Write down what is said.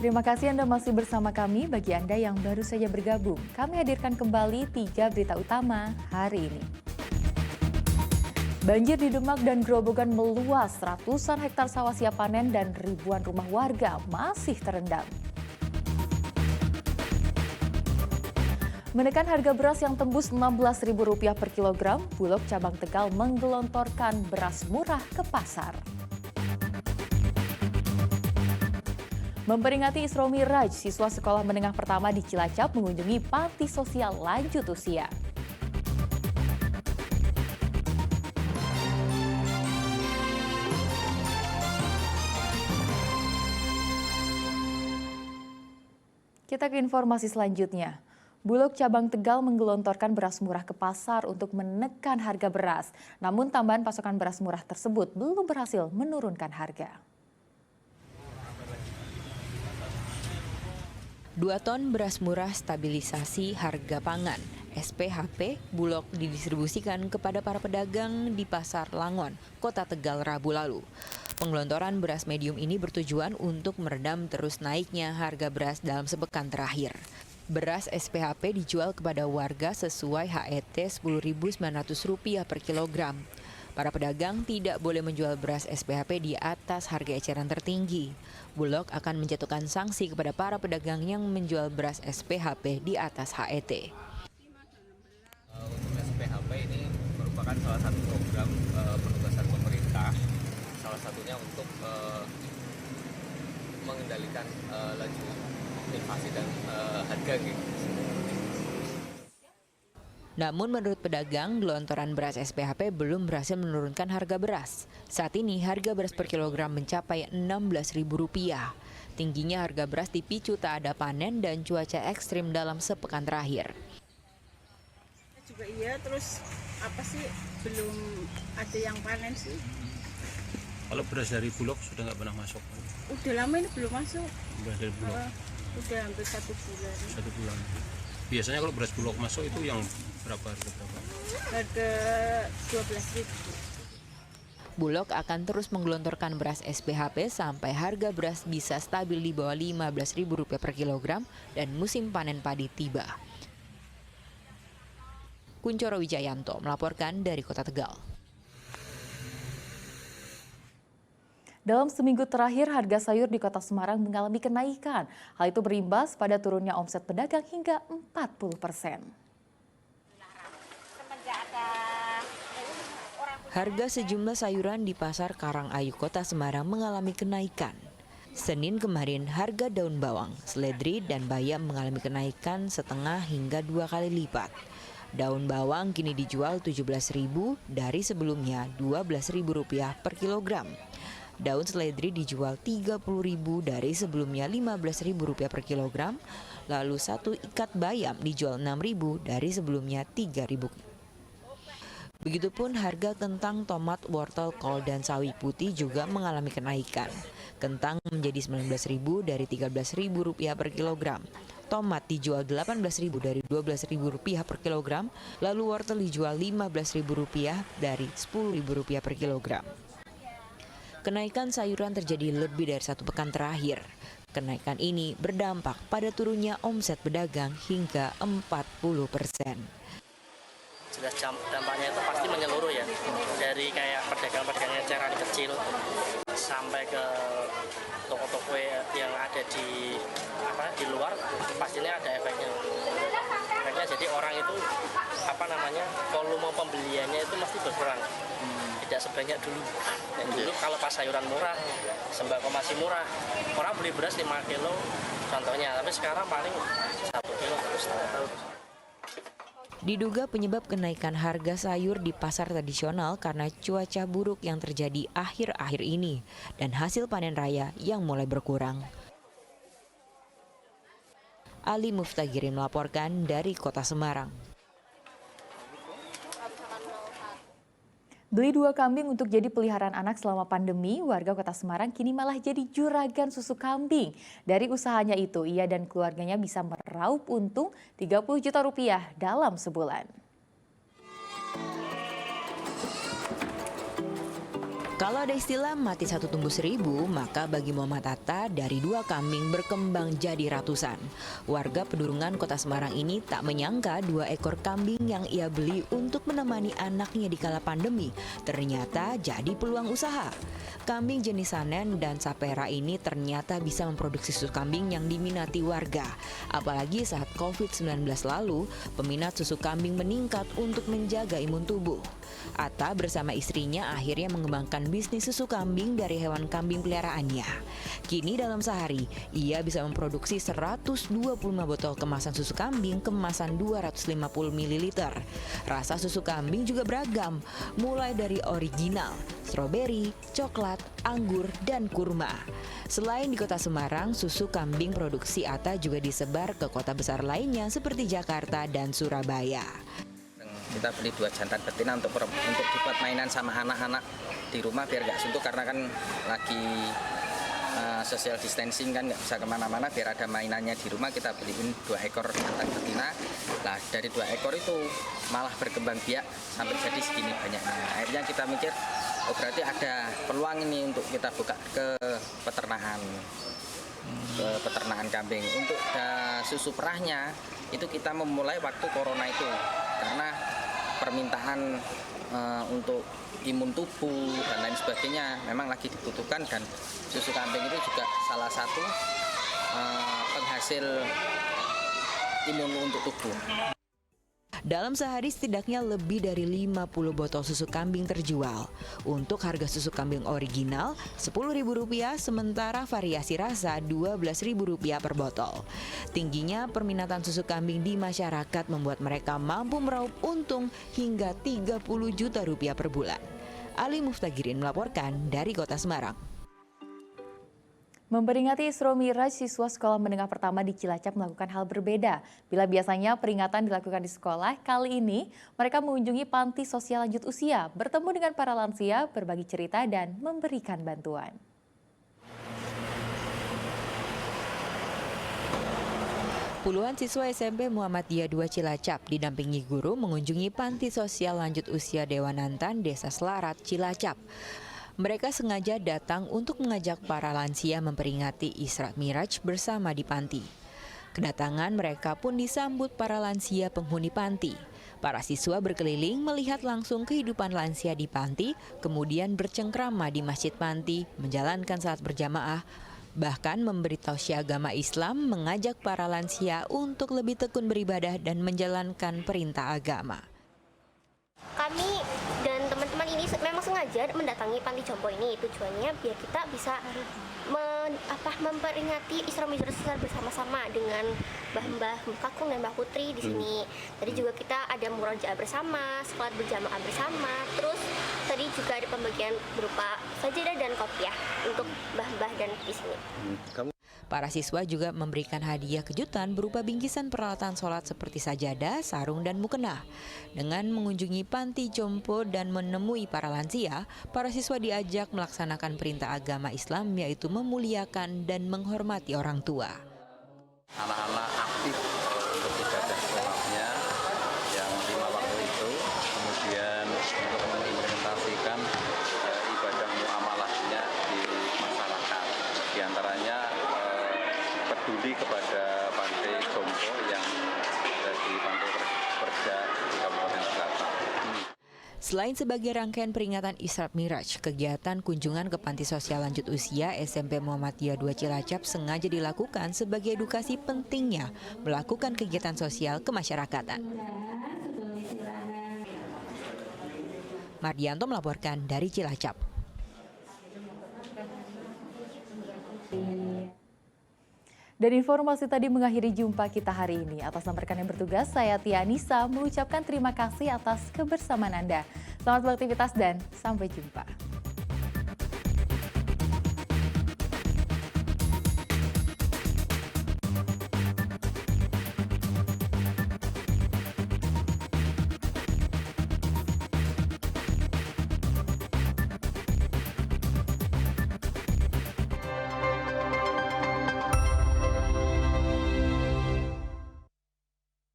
Terima kasih Anda masih bersama kami. Bagi Anda yang baru saja bergabung, kami hadirkan kembali 3 berita utama hari ini. Banjir di Demak dan Grobogan meluas, ratusan hektar sawah siap panen dan ribuan rumah warga masih terendam. Menekan harga beras yang tembus Rp16.000 per kilogram, Bulog cabang Tegal menggelontorkan beras murah ke pasar. Memperingati Isra Miraj, siswa sekolah menengah pertama di Cilacap mengunjungi panti sosial lanjut usia. Kita ke informasi selanjutnya. Bulog cabang Tegal menggelontorkan beras murah ke pasar untuk menekan harga beras. Namun tambahan pasokan beras murah tersebut belum berhasil menurunkan harga. 2 ton beras murah stabilisasi harga pangan (SPHP) Bulog didistribusikan kepada para pedagang di Pasar Langon, Kota Tegal Rabu lalu. Penggelontoran beras medium ini bertujuan untuk meredam terus naiknya harga beras dalam sepekan terakhir. Beras SPHP dijual kepada warga sesuai HET Rp10.900 per kilogram. Para pedagang tidak boleh menjual beras SPHP di atas harga eceran tertinggi. Bulog akan menjatuhkan sanksi kepada para pedagang yang menjual beras SPHP di atas HET. Untuk SPHP ini merupakan salah satu program penugasan pemerintah, salah satunya untuk mengendalikan laju inflasi dan harga gitu. Namun menurut pedagang, gelontoran beras SPHP belum berhasil menurunkan harga beras. Saat ini harga beras per kilogram mencapai Rp16.000. Tingginya harga beras dipicu tak ada panen dan cuaca ekstrim dalam sepekan terakhir. Juga iya, terus belum ada yang panen sih. Kalau beras dari Bulog sudah nggak pernah masuk? Udah lama ini belum masuk. Beras dari Bulog? Udah hampir 1 bulan. 1 bulan. Biasanya kalau beras Bulog masuk itu yang berapa? Harga 12.000. Bulog akan terus menggelontorkan beras SPHP sampai harga beras bisa stabil di bawah Rp15.000 per kilogram dan musim panen padi tiba. Kuncoro Wijayanto melaporkan dari Kota Tegal. Dalam seminggu terakhir, harga sayur di Kota Semarang mengalami kenaikan. Hal itu berimbas pada turunnya omset pedagang hingga 40%. Harga sejumlah sayuran di Pasar Karangayu Kota Semarang mengalami kenaikan. Senin kemarin, harga daun bawang, seledri, dan bayam mengalami kenaikan setengah hingga 2 kali lipat. Daun bawang kini dijual Rp17.000 dari sebelumnya Rp12.000 per kilogram. Daun seledri dijual Rp30.000 dari sebelumnya Rp15.000 per kilogram. Lalu satu ikat bayam dijual Rp6.000 dari sebelumnya Rp3.000. Begitupun harga kentang, tomat, wortel, kol, dan sawi putih juga mengalami kenaikan. Kentang menjadi Rp19.000 dari Rp13.000 per kilogram. Tomat dijual Rp18.000 dari Rp12.000 per kilogram. Lalu wortel dijual Rp15.000 dari Rp10.000 per kilogram. Kenaikan sayuran terjadi lebih dari 1 pekan terakhir. Kenaikan ini berdampak pada turunnya omset pedagang hingga 40%. Jelas dampaknya itu pasti menyeluruh ya, dari kayak pedagang-pedagang eceran kecil sampai ke toko-toko yang ada di luar, pastinya ada efeknya. Jadi orang itu volume pembeliannya itu mesti berkurang, tidak sebanyak dulu. Dan dulu kalau pas sayuran murah, sembako masih murah, orang beli beras 5 kilo contohnya, tapi sekarang paling 1 kilo terus. Diduga penyebab kenaikan harga sayur di pasar tradisional karena cuaca buruk yang terjadi akhir-akhir ini dan hasil panen raya yang mulai berkurang. Ali Muftagirin melaporkan dari Kota Semarang. Beli 2 kambing untuk jadi peliharaan anak selama pandemi, warga Kota Semarang kini malah jadi juragan susu kambing. Dari usahanya itu, ia dan keluarganya bisa meraup untung Rp30 juta dalam sebulan. Kalau ada istilah mati satu tumbuh seribu, maka bagi Muhammad Atta dari 2 kambing berkembang jadi ratusan. Warga Pedurungan Kota Semarang ini tak menyangka 2 ekor kambing yang ia beli untuk menemani anaknya di kala pandemi ternyata jadi peluang usaha. Kambing jenis Sanen dan Sapera ini ternyata bisa memproduksi susu kambing yang diminati warga. Apalagi saat COVID-19 lalu, peminat susu kambing meningkat untuk menjaga imun tubuh. Atta bersama istrinya akhirnya mengembangkan bisnis susu kambing dari hewan kambing peliharaannya. Kini dalam sehari, ia bisa memproduksi 125 botol kemasan susu kambing kemasan 250 ml. Rasa susu kambing juga beragam, mulai dari original, stroberi, coklat, anggur, dan kurma. Selain di Kota Semarang, susu kambing produksi Atta juga disebar ke kota besar lainnya seperti Jakarta dan Surabaya. Kita beli 2 jantan betina untuk dibuat mainan sama anak-anak di rumah biar nggak suntuk, karena kan lagi social distancing kan, nggak bisa kemana-mana, biar ada mainannya di rumah. Kita beliin 2 ekor jantan betina. Nah, dari 2 ekor itu malah berkembang biak sampai jadi segini banyaknya. Akhirnya kita mikir, oh berarti ada peluang ini untuk kita buka ke peternakan kambing. Untuk susu perahnya itu kita memulai waktu corona itu, karena permintaan untuk imun tubuh dan lain sebagainya memang lagi dibutuhkan, dan susu kambing itu juga salah satu penghasil imun untuk tubuh. Dalam sehari setidaknya lebih dari 50 botol susu kambing terjual. Untuk harga susu kambing original Rp10.000, sementara variasi rasa Rp12.000 per botol. Tingginya perminatan susu kambing di masyarakat membuat mereka mampu meraup untung hingga Rp30 juta per bulan. Ali Muftagirin melaporkan dari Kota Semarang. Memperingati Isra Miraj, siswa sekolah menengah pertama di Cilacap melakukan hal berbeda. Bila biasanya peringatan dilakukan di sekolah, kali ini mereka mengunjungi panti sosial lanjut usia, bertemu dengan para lansia, berbagi cerita, dan memberikan bantuan. Puluhan siswa SMP Muhammadiyah 2 Cilacap didampingi guru mengunjungi panti sosial lanjut usia Dewanantan, Desa Selarat, Cilacap. Mereka sengaja datang untuk mengajak para lansia memperingati Isra Miraj bersama di panti. Kedatangan mereka pun disambut para lansia penghuni panti. Para siswa berkeliling melihat langsung kehidupan lansia di panti, kemudian bercengkrama di masjid panti, menjalankan salat berjamaah, bahkan memberi tausiah agama Islam, mengajak para lansia untuk lebih tekun beribadah dan menjalankan perintah agama. Kami dan teman-teman ini memang sengaja mendatangi panti jompo ini, tujuannya biar kita bisa memperingati Isra Miraj bersama-sama dengan Mbah Kakung dan Mbah Putri di sini. Tadi juga kita ada murojaah bersama, salat berjamaah bersama. Terus tadi juga ada pembagian berupa sajadah dan kopiah untuk mbah-mbah dan di sini. Para siswa juga memberikan hadiah kejutan berupa bingkisan peralatan sholat seperti sajadah, sarung, dan mukena. Dengan mengunjungi panti jompo dan menemui para lansia, para siswa diajak melaksanakan perintah agama Islam, yaitu memuliakan dan menghormati orang tua. Anak-anak aktif untuk ibadah sholatnya yang 5 waktu itu, kemudian untuk mengimplementasikan ibadah muamalahnya di masyarakat. Di antaranya peduli kepada pantai jompo yang ada di Pantai Perja di Kabupaten Cilacap. Selain sebagai rangkaian peringatan Isra Miraj, kegiatan kunjungan ke panti sosial lanjut usia SMP Muhammadiyah 2 Cilacap sengaja dilakukan sebagai edukasi pentingnya melakukan kegiatan sosial kemasyarakatan. Mardianto melaporkan dari Cilacap. Dan informasi tadi mengakhiri jumpa kita hari ini. Atas nama rekan yang bertugas, saya Tia Nisa mengucapkan terima kasih atas kebersamaan Anda. Selamat beraktivitas dan sampai jumpa.